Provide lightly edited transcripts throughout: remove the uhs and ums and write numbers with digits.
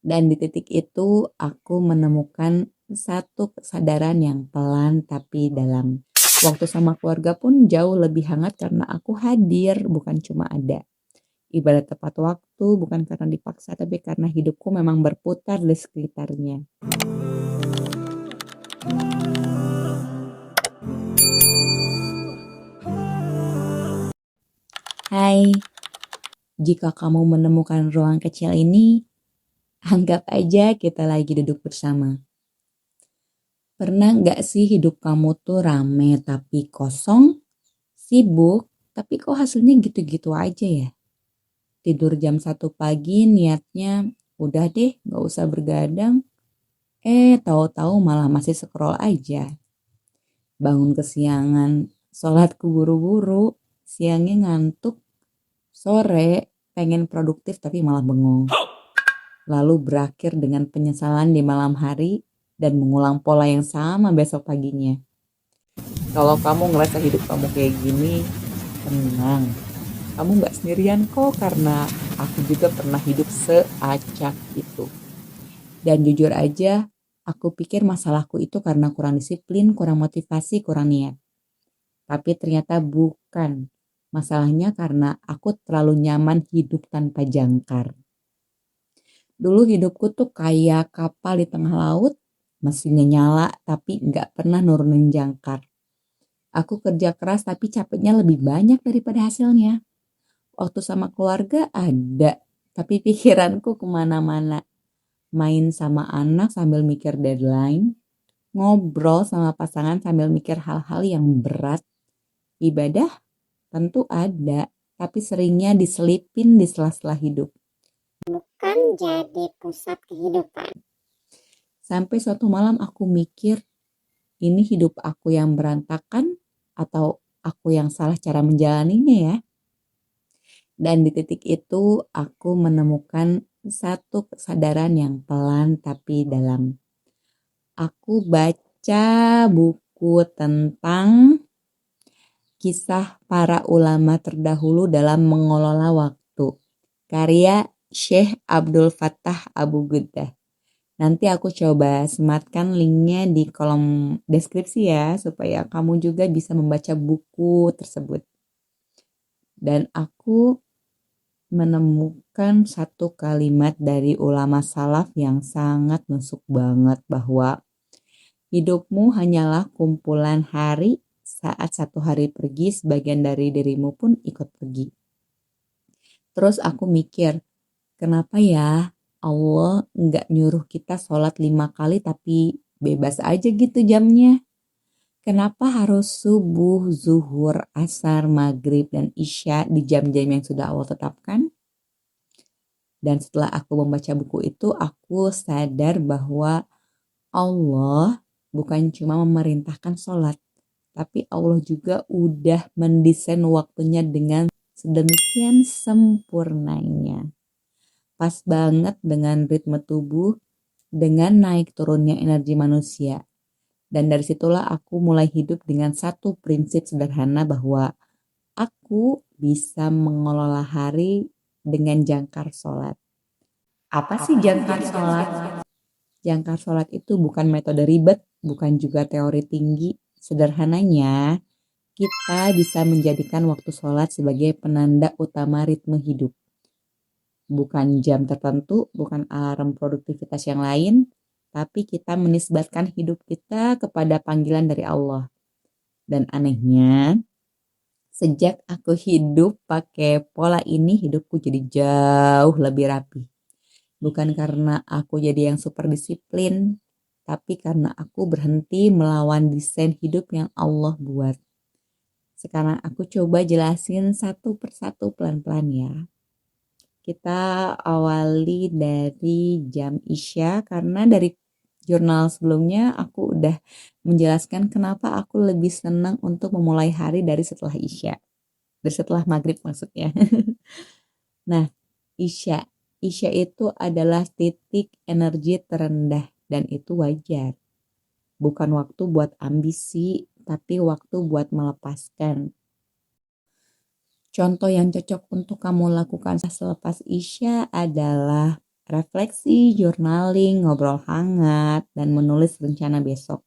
Dan di titik itu aku menemukan satu kesadaran yang pelan tapi dalam. Waktu sama keluarga pun jauh lebih hangat karena aku hadir, bukan cuma ada. Ibarat tepat waktu, bukan karena dipaksa, tapi karena hidupku memang berputar di sekitarnya. Hai, jika kamu menemukan ruang kecil ini, anggap aja kita lagi duduk bersama. Pernah nggak sih hidup kamu tuh rame tapi kosong, sibuk, tapi kok hasilnya gitu-gitu aja ya? Tidur jam 1 pagi niatnya udah deh nggak usah bergadang, tahu-tahu malah masih scroll aja. Bangun kesiangan, sholat keburu-buru, siangnya ngantuk, sore pengen produktif tapi malah bengong. Lalu berakhir dengan penyesalan di malam hari dan mengulang pola yang sama besok paginya. Kalau kamu ngerasa hidup kamu kayak gini, tenang. Kamu gak sendirian kok, karena aku juga pernah hidup seacak itu. Dan jujur aja, aku pikir masalahku itu karena kurang disiplin, kurang motivasi, kurang niat. Tapi ternyata bukan. Masalahnya karena aku terlalu nyaman hidup tanpa jangkar. Dulu hidupku tuh kayak kapal di tengah laut, mesinnya nyala tapi gak pernah nurunin jangkar. Aku kerja keras tapi capeknya lebih banyak daripada hasilnya. Waktu sama keluarga ada, tapi pikiranku kemana-mana. Main sama anak sambil mikir deadline, ngobrol sama pasangan sambil mikir hal-hal yang berat. Ibadah tentu ada, tapi seringnya diselipin di sela-sela hidup. Bukan jadi pusat kehidupan. Sampai suatu malam aku mikir, ini hidup aku yang berantakan atau aku yang salah cara menjalaninya ya? Dan di titik itu aku menemukan satu kesadaran yang pelan tapi dalam. Aku baca buku tentang kisah para ulama terdahulu dalam mengelola waktu. Karya Syekh Abdul Fattah Abu Ghuddah. Nanti aku coba sematkan linknya di kolom deskripsi ya, supaya kamu juga bisa membaca buku tersebut. Dan aku menemukan satu kalimat dari ulama salaf yang sangat nusuk banget, bahwa hidupmu hanyalah kumpulan hari, saat satu hari pergi sebagian dari dirimu pun ikut pergi. Terus aku mikir, kenapa ya Allah nggak nyuruh kita sholat 5 kali tapi bebas aja gitu jamnya? Kenapa harus subuh, zuhur, asar, maghrib, dan isya di jam-jam yang sudah Allah tetapkan? Dan setelah aku membaca buku itu, aku sadar bahwa Allah bukan cuma memerintahkan sholat, tapi Allah juga udah mendesain waktunya dengan sedemikian sempurnanya. Pas banget dengan ritme tubuh, dengan naik turunnya energi manusia. Dan dari situlah aku mulai hidup dengan satu prinsip sederhana, bahwa aku bisa mengelola hari dengan jangkar sholat. Apa sih jangkar sholat? Jangkar sholat itu bukan metode ribet, bukan juga teori tinggi. Sederhananya, kita bisa menjadikan waktu sholat sebagai penanda utama ritme hidup. Bukan jam tertentu, bukan alarm produktivitas yang lain, tapi kita menisbatkan hidup kita kepada panggilan dari Allah. Dan anehnya, sejak aku hidup pakai pola ini, hidupku jadi jauh lebih rapi. Bukan karena aku jadi yang super disiplin, tapi karena aku berhenti melawan desain hidup yang Allah buat. Sekarang aku coba jelasin satu persatu pelan-pelan ya. Kita awali dari jam Isya, karena dari jurnal sebelumnya aku udah menjelaskan kenapa aku lebih senang untuk memulai hari dari setelah Isya. Dari setelah maghrib maksudnya. Nah, Isya. Isya itu adalah titik energi terendah, dan itu wajar. Bukan waktu buat ambisi, tapi waktu buat melepaskan. Contoh yang cocok untuk kamu lakukan selepas Isya adalah refleksi, journaling, ngobrol hangat, dan menulis rencana besok.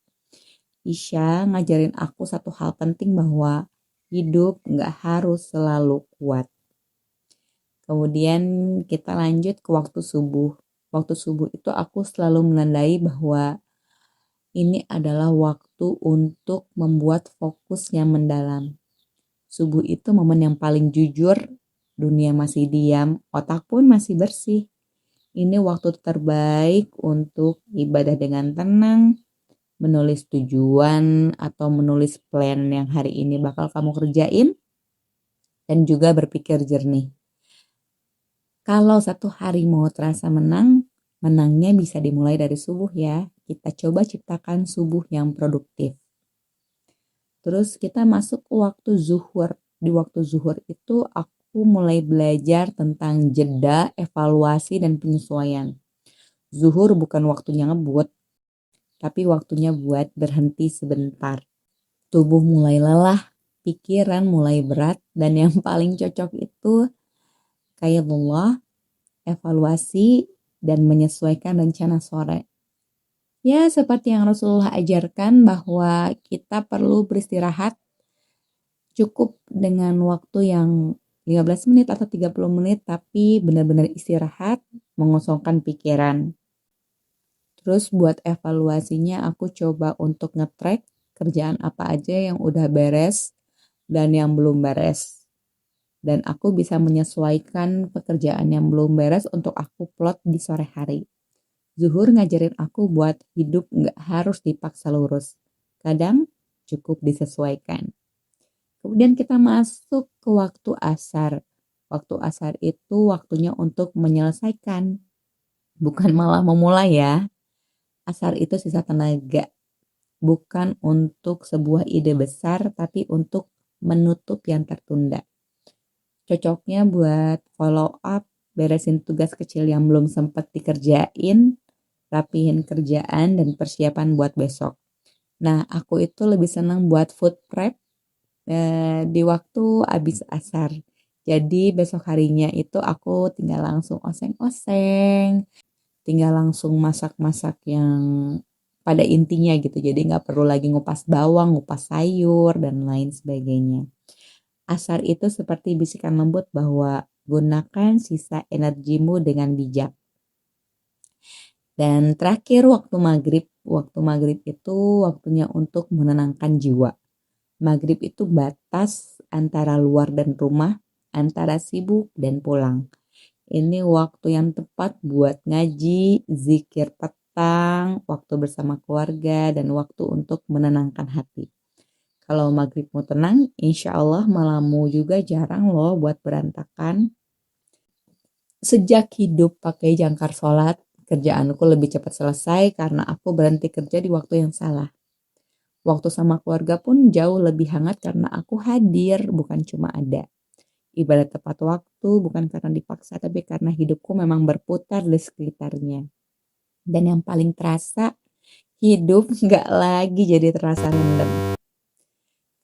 Isya ngajarin aku satu hal penting bahwa hidup nggak harus selalu kuat. Kemudian kita lanjut ke waktu subuh. Waktu subuh itu aku selalu menandai bahwa ini adalah waktu untuk membuat fokus yang mendalam. Subuh itu momen yang paling jujur, dunia masih diam, otak pun masih bersih. Ini waktu terbaik untuk ibadah dengan tenang, menulis tujuan atau menulis plan yang hari ini bakal kamu kerjain, dan juga berpikir jernih. Kalau satu hari mau terasa menang, menangnya bisa dimulai dari subuh ya. Kita coba ciptakan subuh yang produktif. Terus kita masuk ke waktu zuhur. Di waktu zuhur itu aku mulai belajar tentang jeda, evaluasi, dan penyesuaian. Zuhur bukan waktunya ngebut, tapi waktunya buat berhenti sebentar. Tubuh mulai lelah, pikiran mulai berat, dan yang paling cocok itu kayak Allah, evaluasi, dan menyesuaikan rencana sore. Ya, seperti yang Rasulullah ajarkan bahwa kita perlu beristirahat cukup dengan waktu yang 15 menit atau 30 menit, tapi benar-benar istirahat, mengosongkan pikiran. Terus buat evaluasinya aku coba untuk nge-track kerjaan apa aja yang udah beres dan yang belum beres. Dan aku bisa menyesuaikan pekerjaan yang belum beres untuk aku plot di sore hari. Zuhur ngajarin aku buat hidup nggak harus dipaksa lurus. Kadang cukup disesuaikan. Kemudian kita masuk ke waktu asar. Waktu asar itu waktunya untuk menyelesaikan, bukan malah memulai ya. Asar itu sisa tenaga, bukan untuk sebuah ide besar, tapi untuk menutup yang tertunda. Cocoknya buat follow up, beresin tugas kecil yang belum sempat dikerjain, rapihin kerjaan, dan persiapan buat besok. Nah, aku itu lebih senang buat food prep di waktu habis asar. Jadi besok harinya itu aku tinggal langsung oseng-oseng, tinggal langsung masak-masak yang pada intinya gitu. Jadi nggak perlu lagi ngupas bawang, ngupas sayur, dan lain sebagainya. Asar itu seperti bisikan lembut bahwa gunakan sisa energimu dengan bijak. Dan terakhir waktu maghrib. Waktu maghrib itu waktunya untuk menenangkan jiwa. Maghrib itu batas antara luar dan rumah, antara sibuk dan pulang. Ini waktu yang tepat buat ngaji, zikir petang, waktu bersama keluarga, dan waktu untuk menenangkan hati. Kalau maghribmu tenang, insya Allah malammu juga jarang loh buat berantakan. Sejak hidup pakai jangkar sholat, kerjaanku lebih cepat selesai karena aku berhenti kerja di waktu yang salah. Waktu sama keluarga pun jauh lebih hangat karena aku hadir, bukan cuma ada. Ibadah tepat waktu bukan karena dipaksa, tapi karena hidupku memang berputar di sekitarnya. Dan yang paling terasa, hidup nggak lagi jadi terasa random.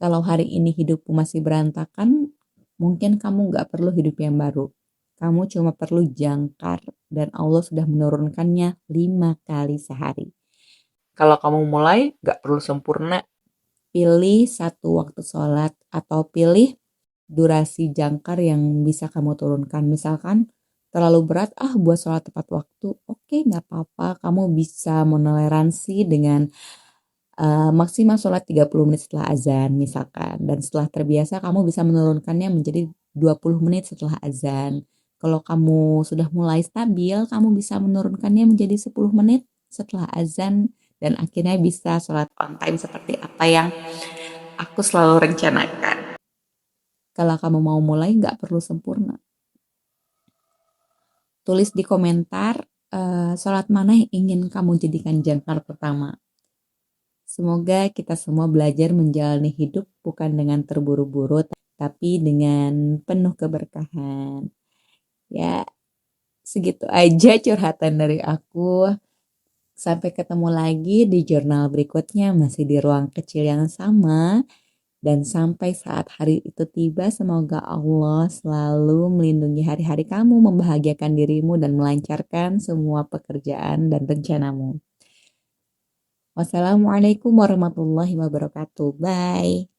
Kalau hari ini hidupmu masih berantakan, mungkin kamu nggak perlu hidup yang baru. Kamu cuma perlu jangkar, dan Allah sudah menurunkannya 5 kali sehari. Kalau kamu mulai, nggak perlu sempurna. Pilih satu waktu sholat atau pilih durasi jangkar yang bisa kamu turunkan. Misalkan terlalu berat, buat sholat tepat waktu. Oke, nggak apa-apa. Kamu bisa menoleransi dengan maksimal sholat 30 menit setelah azan misalkan. Dan setelah terbiasa kamu bisa menurunkannya menjadi 20 menit setelah azan. Kalau kamu sudah mulai stabil, kamu bisa menurunkannya menjadi 10 menit setelah azan. Dan akhirnya bisa sholat on time seperti apa yang aku selalu rencanakan. Kalau kamu mau mulai, nggak perlu sempurna. Tulis di komentar sholat mana yang ingin kamu jadikan jangkar pertama. Semoga kita semua belajar menjalani hidup bukan dengan terburu-buru, tapi dengan penuh keberkahan. Ya, segitu aja curhatan dari aku. Sampai ketemu lagi di jurnal berikutnya, masih di ruang kecil yang sama. Dan sampai saat hari itu tiba, semoga Allah selalu melindungi hari-hari kamu, membahagiakan dirimu, dan melancarkan semua pekerjaan dan rencanamu. Wassalamualaikum warahmatullahi wabarakatuh. Bye.